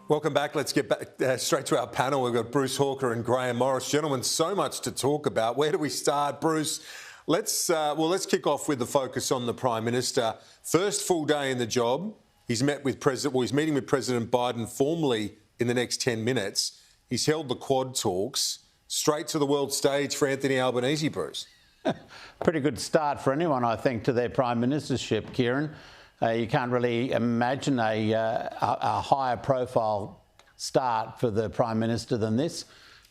Welcome back. Let's get back straight to our panel. We've got Bruce Hawker and Graham Morris. Gentlemen, so much to talk about. Where do we start, Bruce? Let's kick off with the focus on the Prime Minister. First full day in the job. He's meeting with President Biden formally in the next 10 minutes. He's held the Quad talks. Straight to the world stage for Anthony Albanese, Bruce. Pretty good start for anyone, I think, to their Prime Ministership, Kieran. You can't really imagine a higher profile start for the Prime Minister than this.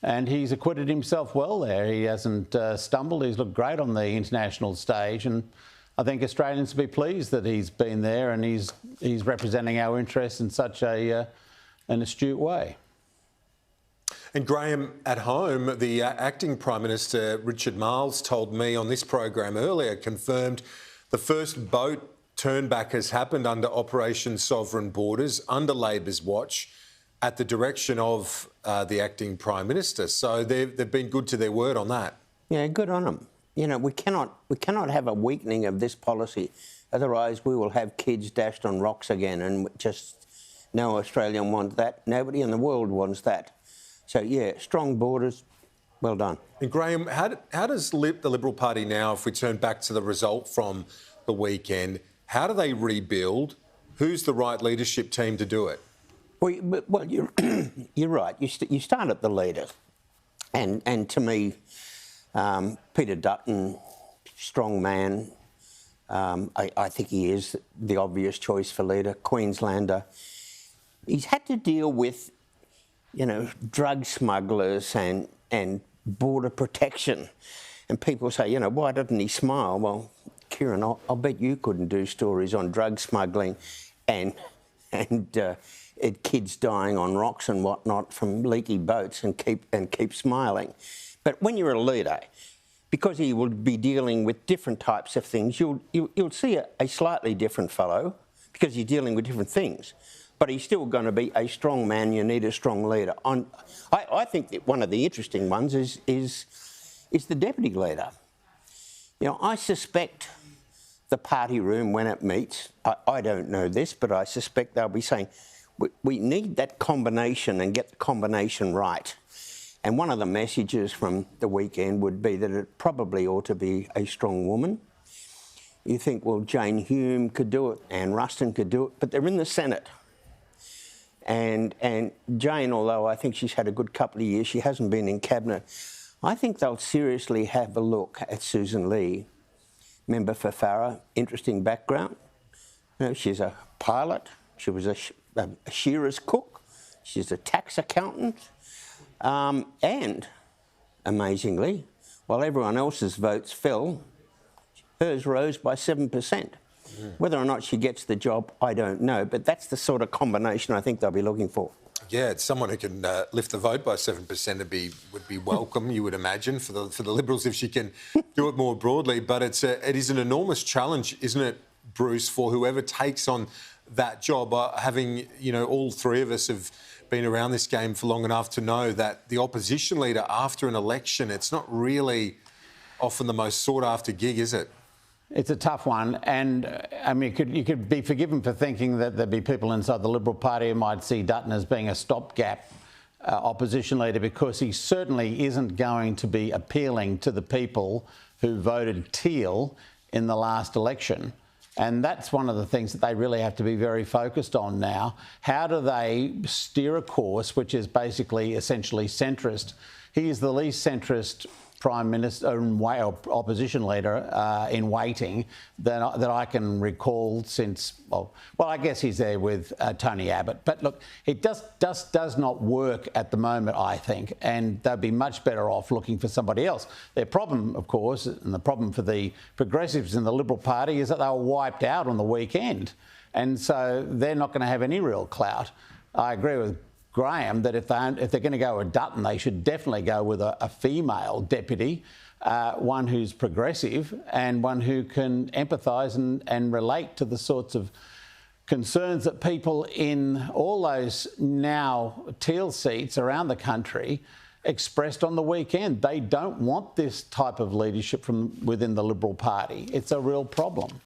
And he's acquitted himself well there. He hasn't stumbled. He's looked great on the international stage. And I think Australians will be pleased that he's been there and he's representing our interests in such an astute way. And Graham, at home, the acting Prime Minister, Richard Marles, told me on this program earlier, confirmed the first boat turnback has happened under Operation Sovereign Borders, under Labor's watch, at the direction of the acting Prime Minister. So they've been good to their word on that. Yeah, good on them. You know, we cannot have a weakening of this policy. Otherwise, we will have kids dashed on rocks again, and just no Australian wants that. Nobody in the world wants that. So, yeah, strong borders, well done. And Graham, how does the Liberal Party now, if we turn back to the result from the weekend, how do they rebuild? Who's the right leadership team to do it? Well, you're right. You start at the leader. And to me, Peter Dutton, strong man. I think he is the obvious choice for leader. Queenslander. He's had to deal with, you know, drug smugglers and border protection. And people say, you know, why doesn't he smile? Well, Kieran, I'll bet you couldn't do stories on drug smuggling and kids dying on rocks and whatnot from leaky boats and keep smiling. But when you're a leader, because he will be dealing with different types of things, you'll see a slightly different fellow because he's dealing with different things. But he's still going to be a strong man. You need a strong leader. I think that one of the interesting ones is the deputy leader. You know, I suspect the party room, when it meets, I don't know this, but I suspect they'll be saying, we need that combination and get the combination right. And one of the messages from the weekend would be that it probably ought to be a strong woman. You think, well, Jane Hume could do it, Anne Ruston could do it, but they're in the Senate. And Jane, although I think she's had a good couple of years, she hasn't been in cabinet. I think they'll seriously have a look at Susan Lee, member for Farrer, interesting background. You know, she's a pilot, she was a shearer's cook, she's a tax accountant, and, amazingly, while everyone else's votes fell, hers rose by 7%. Whether or not she gets the job, I don't know, but that's the sort of combination I think they'll be looking for. Yeah, it's someone who can lift the vote by 7% would be welcome, you would imagine, for the Liberals if she can do it more broadly. But it is an enormous challenge, isn't it, Bruce, for whoever takes on that job. Having, you know, all three of us have been around this game for long enough to know that the opposition leader after an election, it's not really often the most sought-after gig, is it? It's a tough one, and I mean, you could be forgiven for thinking that there'd be people inside the Liberal Party who might see Dutton as being a stopgap opposition leader, because he certainly isn't going to be appealing to the people who voted teal in the last election. And that's one of the things that they really have to be very focused on now. How do they steer a course which is basically essentially centrist? He is the least centrist Prime Minister or opposition leader in waiting that I can recall since, well, I guess he's there with Tony Abbott. But look, it does not work at the moment, I think, and they'd be much better off looking for somebody else. Their problem, of course, and the problem for the progressives in the Liberal Party is that they were wiped out on the weekend, and so they're not going to have any real clout. I agree with Graham that if they're going to go with Dutton, they should definitely go with a female deputy, one who's progressive and one who can empathise and relate to the sorts of concerns that people in all those now teal seats around the country expressed on the weekend. They don't want this type of leadership from within the Liberal Party. It's a real problem.